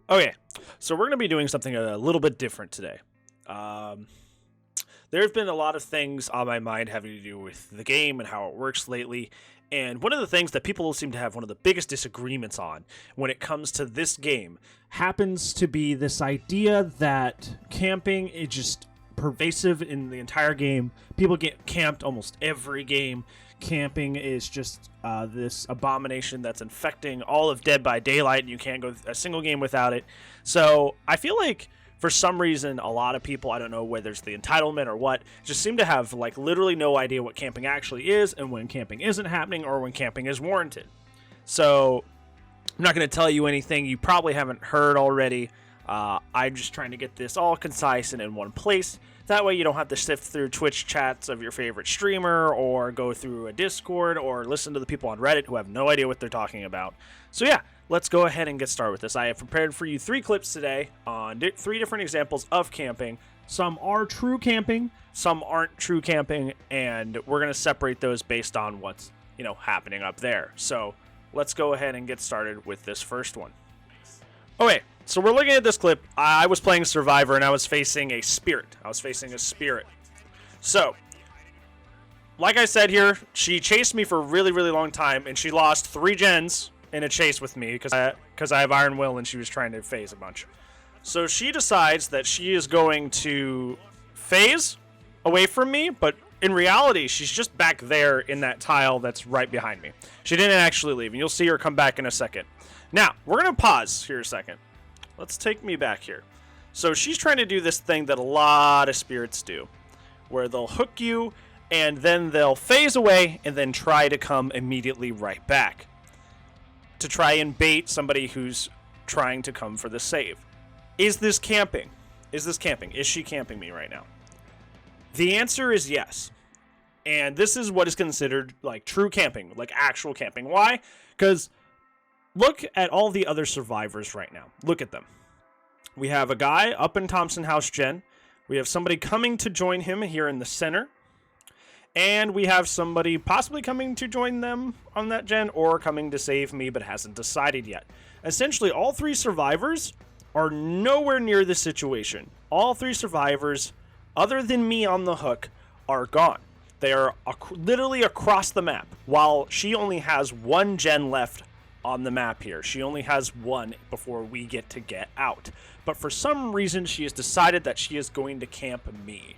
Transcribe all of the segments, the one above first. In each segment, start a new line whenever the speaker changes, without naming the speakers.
Okay, so we're going to be doing something a little bit different today. Um, there's been a lot of things on my mind having to do with the game and how it works lately. And one of the things that people seem to have one of the biggest disagreements on when it comes to this game happens to be this idea that camping is just pervasive in the entire game. People get camped almost every game. Camping is just this abomination that's infecting all of Dead by Daylight, and you can't go a single game without it. So I feel like for some reason, a lot of people, I don't know whether it's the entitlement or what, just seem to have like literally no idea what camping actually is and when camping isn't happening or when camping is warranted. So I'm not going to tell you anything you probably haven't heard already. I'm just trying to get this all concise and in one place. That way you don't have to sift through Twitch chats of your favorite streamer or go through a Discord or listen to the people on Reddit who have no idea what they're talking about. So yeah, let's go ahead and get started with this. I have prepared for you 3 clips today on 3 different examples of camping. Some are true camping, some aren't true camping, and we're going to separate those based on what's, happening up there. So let's go ahead and get started with this first one. Okay, so we're looking at this clip. I was playing Survivor and I was facing a spirit. So, like I said here, she chased me for a really, really long time and she lost 3 gens in a chase with me because I have Iron Will and she was trying to phase a bunch. So she decides that she is going to phase away from me, but in reality, she's just back there in that tile that's right behind me. She didn't actually leave, and you'll see her come back in a second. Now, we're going to pause here a second. Let's take me back here. So she's trying to do this thing that a lot of spirits do, where they'll hook you, and then they'll phase away, and then try to come immediately right back to try and bait somebody who's trying to come for the save. Is this camping? Is she camping me right now? The answer is yes. And this is what is considered like true camping, like actual camping. Why? Because look at all the other survivors right now. Look at them. We have a guy up in Thompson House Gen. We have somebody coming to join him here in the center. And we have somebody possibly coming to join them on that gen or coming to save me but hasn't decided yet. Essentially, all 3 survivors are nowhere near this situation. All 3 survivors, other than me on the hook, are gone. They are literally across the map, while she only has 1 gen left on the map here. She only has 1 before we get out. But for some reason, she has decided that she is going to camp me.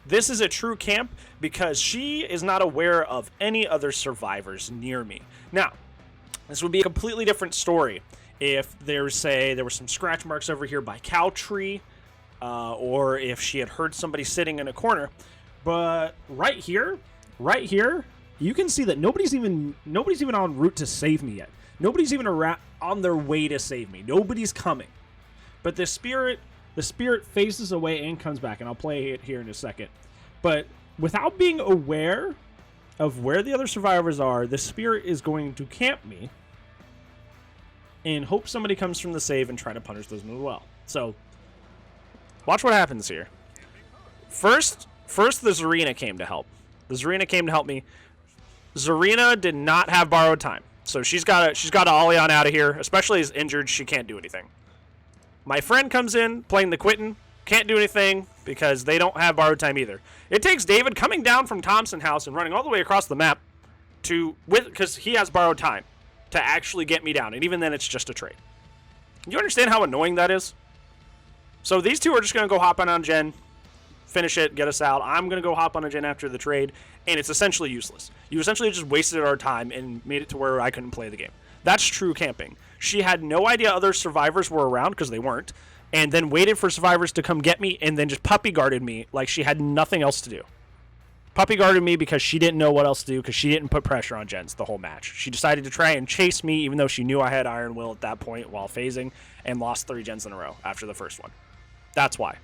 This is a true camp because she is not aware of any other survivors near me. Now, this would be a completely different story if there were some scratch marks over here by cow tree, or if she had heard somebody sitting in a corner. But right here, you can see that nobody's even en route to save me yet. Nobody's even on their way to save me. Nobody's coming. But the spirit phases away and comes back, and I'll play it here in a second. But without being aware of where the other survivors are, the spirit is going to camp me and hope somebody comes from the save and try to punish those as well. So watch what happens here. First the Zarina came to help. Me. Zarina did not have borrowed time. So she's got to ollie on out of here, especially as injured. She can't do anything. My friend comes in playing the Quitten, can't do anything because they don't have borrowed time either. It takes David coming down from Thompson House and running all the way across the map because he has borrowed time to actually get me down, and even then it's just a trade. You understand how annoying that is? So these 2 are just going to go hop on gen, finish it, get us out. I'm going to go hop on a gen after the trade, and it's essentially useless. You essentially just wasted our time and made it to where I couldn't play the game. That's true camping. She had no idea other survivors were around because they weren't, and then waited for survivors to come get me and then just puppy guarded me like she had nothing else to do. Puppy guarded me because she didn't know what else to do because she didn't put pressure on gens the whole match. She decided to try and chase me even though she knew I had Iron Will at that point while phasing, and lost 3 gens in a row after the first one. That's why.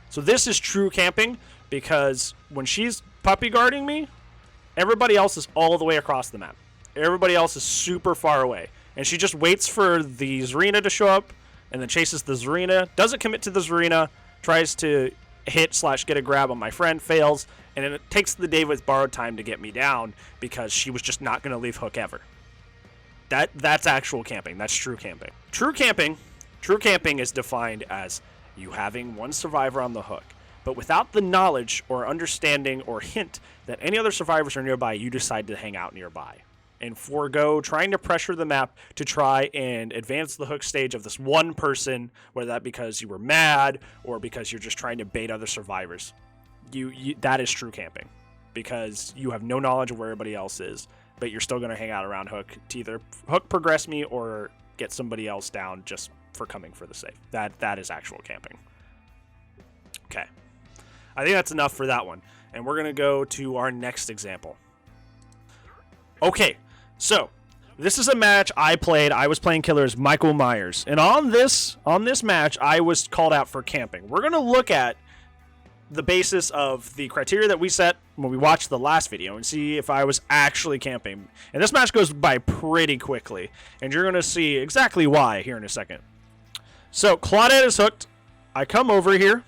So this is true camping because when she's puppy guarding me, everybody else is all the way across the map. Everybody else is super far away. And she just waits for the Zarina to show up and then chases the Zarina, doesn't commit to the Zarina, tries to hit/get a grab on my friend, fails, and then it takes the David's borrowed time to get me down because she was just not going to leave hook ever. That's actual camping. That's true camping. True camping is defined as you having one survivor on the hook, but without the knowledge or understanding or hint that any other survivors are nearby, you decide to hang out nearby and forego trying to pressure the map to try and advance the hook stage of this one person, whether that because you were mad or because you're just trying to bait other survivors. That is true camping, because you have no knowledge of where everybody else is, but you're still going to hang out around hook to either hook progress me or get somebody else down just for coming for the save. That is actual camping. Okay. I think that's enough for that one. And we're going to go to our next example. Okay, so this is a match I played. I was playing killer as Michael Myers. And on this match, I was called out for camping. We're going to look at the basis of the criteria that we set when we watched the last video and see if I was actually camping. And this match goes by pretty quickly, and you're going to see exactly why here in a second. So Claudette is hooked. I come over here,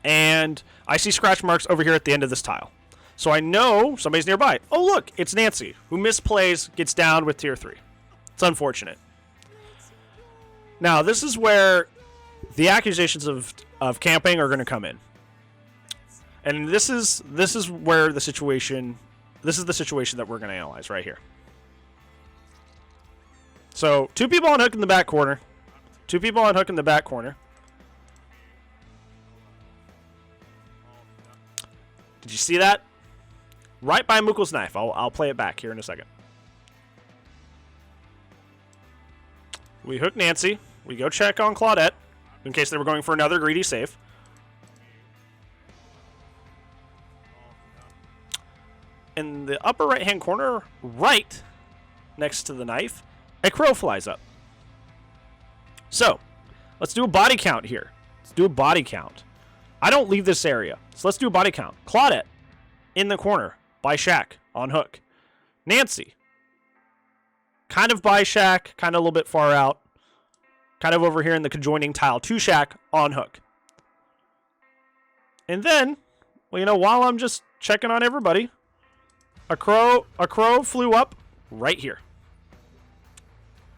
and I see scratch marks over here at the end of this tile. So I know somebody's nearby. Oh, look, it's Nancy, who misplays, gets down with tier 3. It's unfortunate. Now, this is where the accusations of camping are going to come in. And this is where the situation, this is the situation that we're going to analyze right here. So, 2 people on hook in the back corner. 2 people on hook in the back corner. Did you see that? Right by Mukul's knife. I'll play it back here in a second. We hook Nancy. We go check on Claudette in case they were going for another greedy save. In the upper right-hand corner, right next to the knife, a crow flies up. So, let's do a body count here. Let's do a body count. I don't leave this area, so let's do a body count. Claudette, in the corner, by Shack, on hook. Nancy, kind of by Shack, kind of a little bit far out. Kind of over here in the conjoining tile to Shack, on hook. And then, well, you know, while I'm just checking on everybody, a crow flew up right here.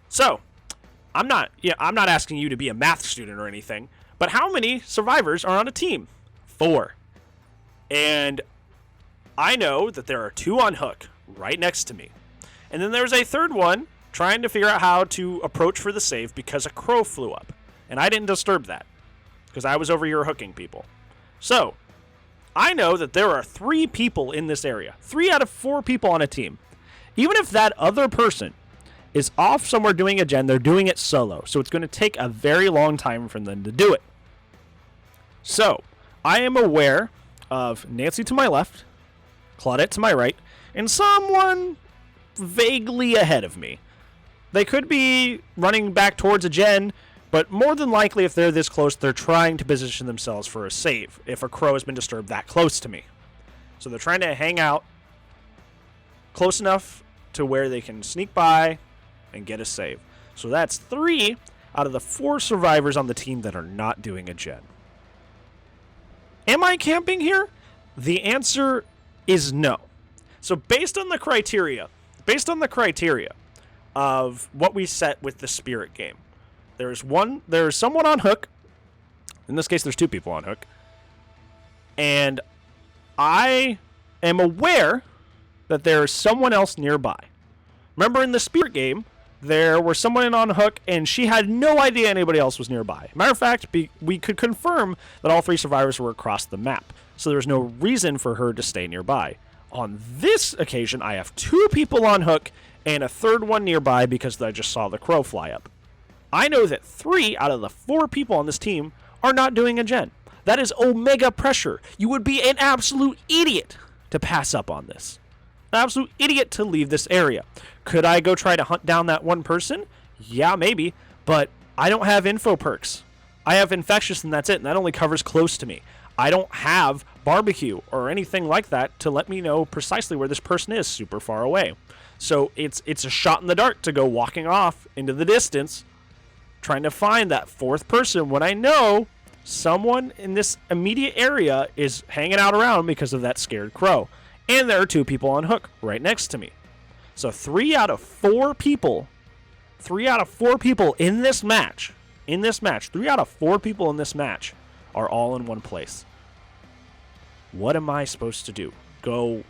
So, I'm not asking you to be a math student or anything, but how many survivors are on a team? 4. And I know that there are 2 on hook right next to me. And then there's a third one trying to figure out how to approach for the save because a crow flew up. And I didn't disturb that because I was over here hooking people. So, I know that there are 3 people in this area. 3 out of 4 people on a team. Even if that other person is off somewhere doing a gen, they're doing it solo. So it's going to take a very long time for them to do it. So, I am aware of Nancy to my left, Claudette to my right, and someone vaguely ahead of me. They could be running back towards a gen, but more than likely, if they're this close, they're trying to position themselves for a save if a crow has been disturbed that close to me. So they're trying to hang out close enough to where they can sneak by and get a save. So that's 3 out of the 4 survivors on the team that are not doing a gen. Am I camping here? The answer is no. So based on the criteria of what we set with the spirit game, there's someone on hook. In this case, there's 2 people on hook. And I am aware that there's someone else nearby. Remember in the spirit game, there was someone on hook, and she had no idea anybody else was nearby. Matter of fact, we could confirm that all 3 survivors were across the map, so there's no reason for her to stay nearby. On this occasion, I have 2 people on hook and a third one nearby because I just saw the crow fly up. I know that 3 out of the 4 people on this team are not doing a gen. That is omega pressure. You would be an absolute idiot to pass up on this. An absolute idiot to leave this area. Could I go try to hunt down that one person? Yeah, maybe, but I don't have info perks. I have infectious and that's it, and that only covers close to me. I don't have barbecue or anything like that to let me know precisely where this person is super far away. So it's a shot in the dark to go walking off into the distance trying to find that 4th person when I know someone in this immediate area is hanging out around because of that scared crow. And there are 2 people on hook right next to me. So 3 out of 4 people in this match in this match, 3 out of 4 people in this match are all in one place. What am I supposed to do? Go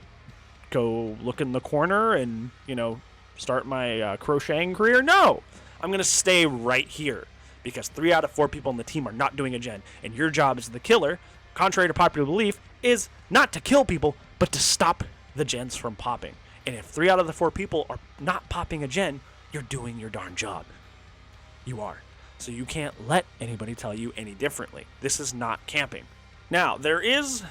look in the corner and, you know, start my crocheting career? No! I'm going to stay right here because 3 out of 4 people on the team are not doing a gen, and your job as the killer, contrary to popular belief, is not to kill people, but to stop the gens from popping. And if 3 out of the 4 people are not popping a gen, you're doing your darn job. You are. So you can't let anybody tell you any differently. This is not camping. Now, there is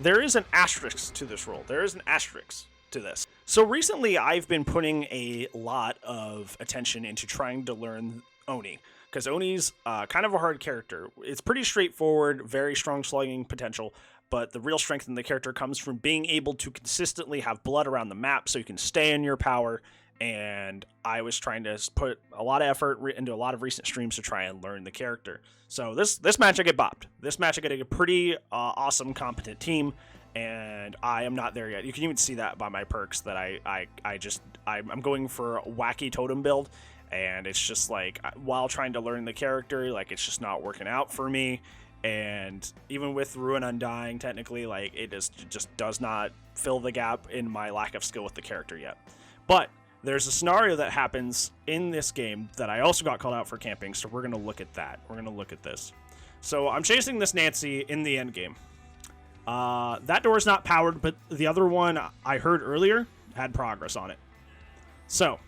an asterisk to this rule. There is an asterisk to this. So recently, I've been putting a lot of attention into trying to learn Oni, because Oni's kind of a hard character. It's pretty straightforward, very strong slugging potential, but the real strength in the character comes from being able to consistently have blood around the map so you can stay in your power. And I was trying to put a lot of effort into a lot of recent streams to try and learn the character. So this match I get bopped. This match I get a pretty awesome, competent team, and I am not there yet. You can even see that by my perks that I'm going for a wacky totem build, and it's just like while trying to learn the character, like it's just not working out for me. And even with Ruin Undying, technically, like it just does not fill the gap in my lack of skill with the character yet. But there's a scenario that happens in this game that I also got called out for camping, so we're going to look at that. We're going to look at this. So I'm chasing this Nancy in the end game. That door is not powered, but the other one I heard earlier had progress on it. So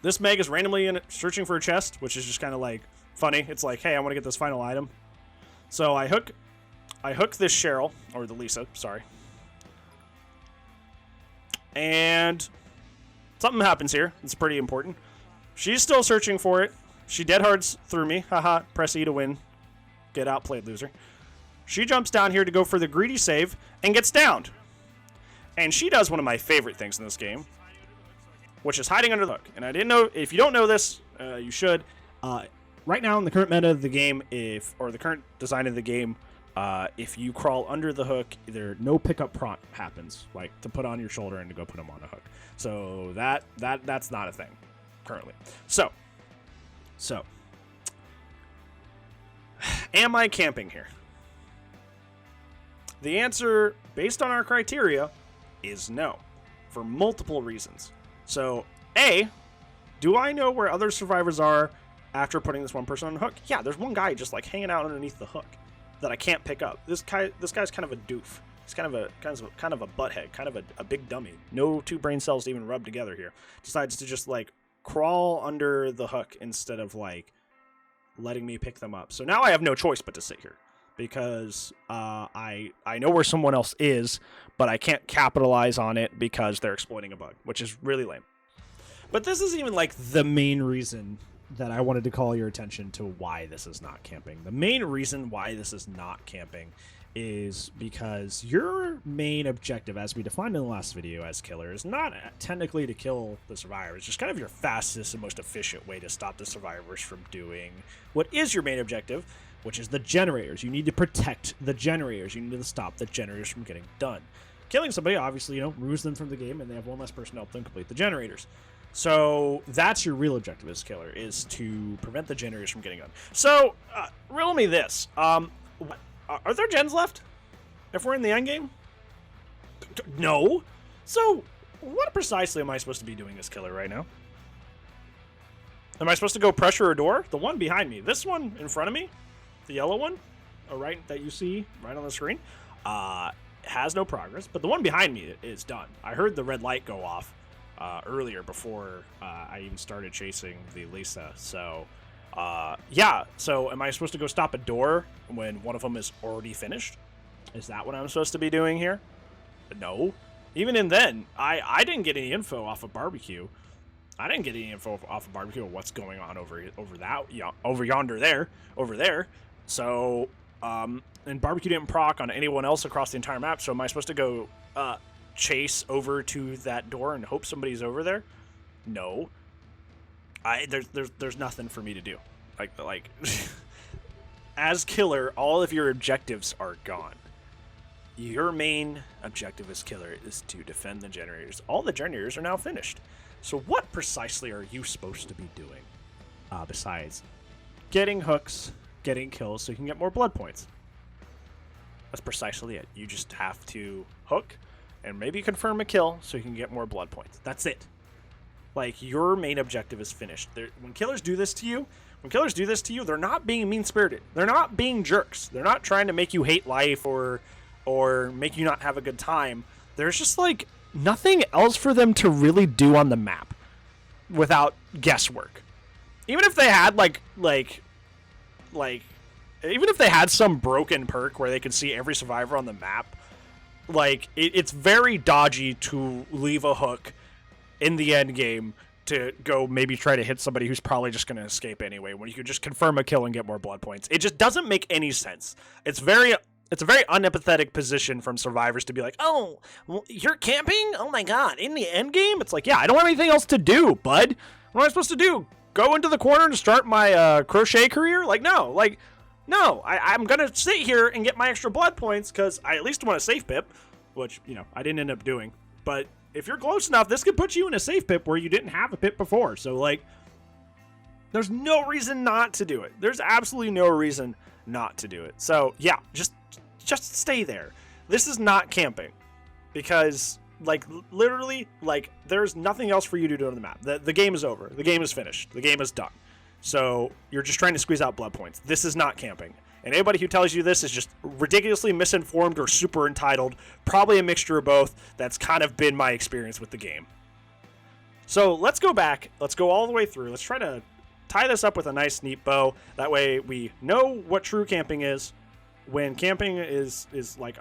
this Meg is randomly searching for a chest, which is just kind of like funny. It's like, hey, I want to get this final item. So I hook this Cheryl, or the Lisa, sorry. And something happens here. It's pretty important. She's still searching for it. She dead hards through me. Haha. Press E to win. Get outplayed, loser. She jumps down here to go for the greedy save and gets downed. And she does one of my favorite things in this game, which is hiding under the hook. And I didn't know, if you don't know this, you should. Right now in the current meta of the game, or the current design of the game, if you crawl under the hook, no pickup prompt happens, like to put on your shoulder and to go put them on a hook. So that's not a thing currently. So am I camping here? The answer, based on our criteria, is no, for multiple reasons. So A, do I know where other survivors are after putting this one person on the hook? Yeah, there's one guy just like hanging out underneath the hook that I can't pick up. This guy's kind of a doof. He's kind of a butthead, kind of a big dummy. No 2 brain cells to even rub together here. Decides to just like crawl under the hook instead of like letting me pick them up. So now I have no choice but to sit here because I know where someone else is, but I can't capitalize on it because they're exploiting a bug, which is really lame. But this is even like the main reason that I wanted to call your attention to why this is not camping. The main reason why this is not camping is because your main objective, as we defined in the last video as killer, is not technically to kill the survivors. It's just kind of your fastest and most efficient way to stop the survivors from doing what is your main objective, which is the generators. You need to protect the generators. You need to stop the generators from getting done. Killing somebody, obviously, removes them from the game, and they have one less person to help them complete the generators. So that's your real objective as killer, is to prevent the generators from getting done. So, riddle me this. Are there gens left if we're in the end game? No. So, what precisely am I supposed to be doing as killer right now? Am I supposed to go pressure a door? The one behind me. This one in front of me, the yellow one, right, that you see right on the screen, has no progress. But the one behind me is done. I heard the red light go off earlier before I even started chasing the Lisa. So, yeah. So am I supposed to go stop a door when one of them is already finished? Is that what I'm supposed to be doing here? No. Even in then, I didn't get any info off of barbecue. I didn't get any info off of barbecue of what's going on over yonder there. So, and barbecue didn't proc on anyone else across the entire map. So am I supposed to go chase over to that door and hope somebody's over there? No. There's nothing for me to do. Like as killer, all of your objectives are gone. Your main objective as killer is to defend the generators. All the generators are now finished. So what precisely are you supposed to be doing besides getting hooks, getting kills, so you can get more blood points. That's precisely it. You just have to hook and maybe confirm a kill so you can get more blood points. That's it. Like, your main objective is finished. When killers do this to you, they're not being mean-spirited. They're not being jerks. They're not trying to make you hate life or make you not have a good time. There's just, like, nothing else for them to really do on the map without guesswork. Even if they had, even if they had some broken perk where they could see every survivor on the map, like, it's very dodgy to leave a hook in the end game to go maybe try to hit somebody who's probably just going to escape anyway, when you could just confirm a kill and get more blood points. It just doesn't make any sense. It's a very unempathetic position from survivors to be like, oh, well, you're camping? Oh my god, in the end game? It's like, yeah, I don't have anything else to do, bud. What am I supposed to do? Go into the corner to start my crochet career? No, I'm going to sit here and get my extra blood points because I at least want a safe pip, which, I didn't end up doing. But if you're close enough, this could put you in a safe pip where you didn't have a pip before. So, there's no reason not to do it. There's absolutely no reason not to do it. So, yeah, just stay there. This is not camping because, literally, there's nothing else for you to do on the map. The game is over. The game is finished. The game is done. So you're just trying to squeeze out blood points. This is not camping. And anybody who tells you this is just ridiculously misinformed or super entitled. Probably a mixture of both. That's kind of been my experience with the game. So let's go back. Let's go all the way through. Let's try to tie this up with a nice, neat bow. That way we know what true camping is, when camping is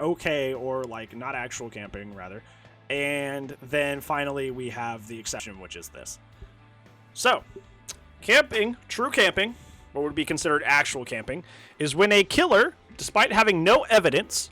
okay, or not actual camping, rather. And then finally we have the exception, which is this. So camping, true camping, what would be considered actual camping, is when a killer, despite having no evidence,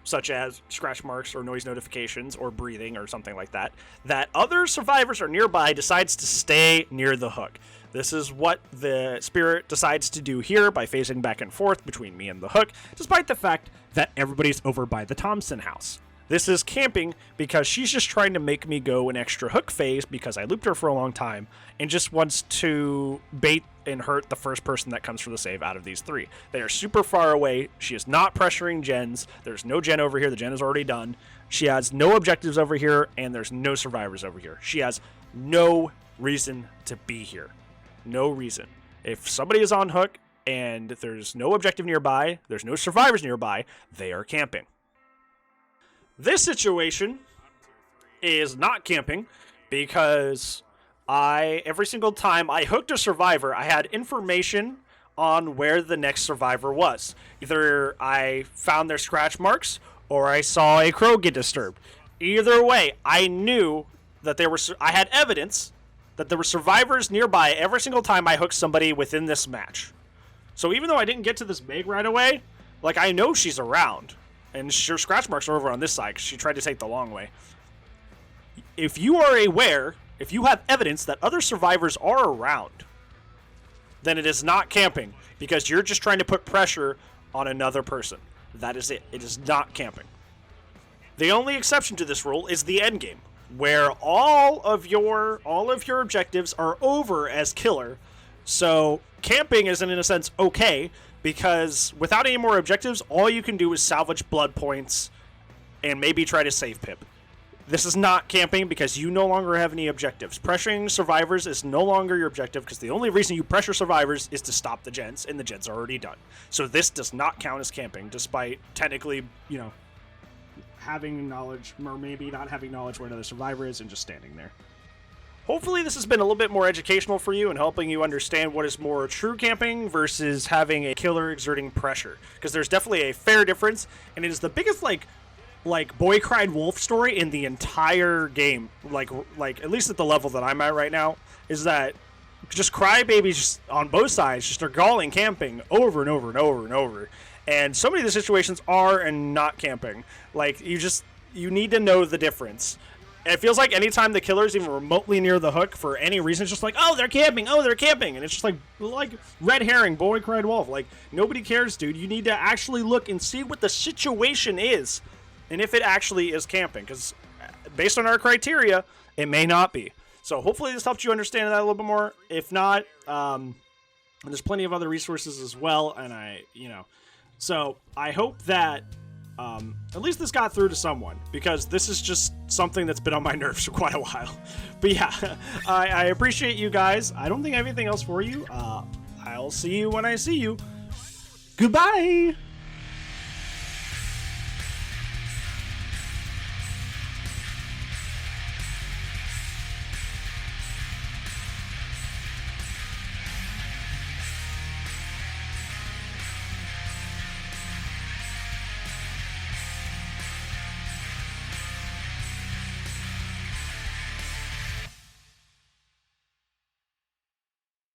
such as scratch marks or noise notifications or breathing or something like that, that other survivors are nearby, decides to stay near the hook. This is what the spirit decides to do here by phasing back and forth between me and the hook, despite the fact that everybody's over by the Thompson house. This is camping because she's just trying to make me go an extra hook phase because I looped her for a long time and just wants to bait and hurt the first person that comes for the save out of these three. They are super far away. She is not pressuring gens. There's no gen over here. The gen is already done. She has no objectives over here, and there's no survivors over here. She has no reason to be here. No reason. If somebody is on hook and there's no objective nearby, there's no survivors nearby, they are camping. This situation is not camping because every single time I hooked a survivor, I had information on where the next survivor was. Either I found their scratch marks or I saw a crow get disturbed. Either way, I knew that I had evidence that there were survivors nearby every single time I hooked somebody within this match. So even though I didn't get to this Meg right away, I know she's around. And her scratch marks are over on this side because she tried to take the long way. If you are aware, if you have evidence that other survivors are around, then it is not camping because you're just trying to put pressure on another person. That is it. It is not camping. The only exception to this rule is the end game, where all of your objectives are over as killer. So camping isn't, in a sense, okay, because without any more objectives, all you can do is salvage blood points and maybe try to save pip. This is not camping because you no longer have any objectives. Pressuring survivors is no longer your objective because the only reason you pressure survivors is to stop the gens, and the gens are already done. So this does not count as camping, despite technically, having knowledge, or maybe not having knowledge where another survivor is and just standing there. Hopefully this has been a little bit more educational for you and helping you understand what is more true camping versus having a killer exerting pressure. Because there's definitely a fair difference, and it is the biggest, boy cried wolf story in the entire game. At least at the level that I'm at right now, is that just crybabies on both sides just are galling camping over and over and over and over. And so many of the situations are and not camping. You need to know the difference. And it feels like anytime the killer's even remotely near the hook for any reason, it's just oh, they're camping, and it's just like red herring, boy cried wolf. Nobody cares, dude. You need to actually look and see what the situation is, and if it actually is camping, because based on our criteria, it may not be. So hopefully this helped you understand that a little bit more. If not, And there's plenty of other resources as well. And so I hope that at least this got through to someone, because this is just something that's been on my nerves for quite a while. But yeah, I appreciate you guys. I don't think I have anything else for you. I'll see you when I see you. Goodbye.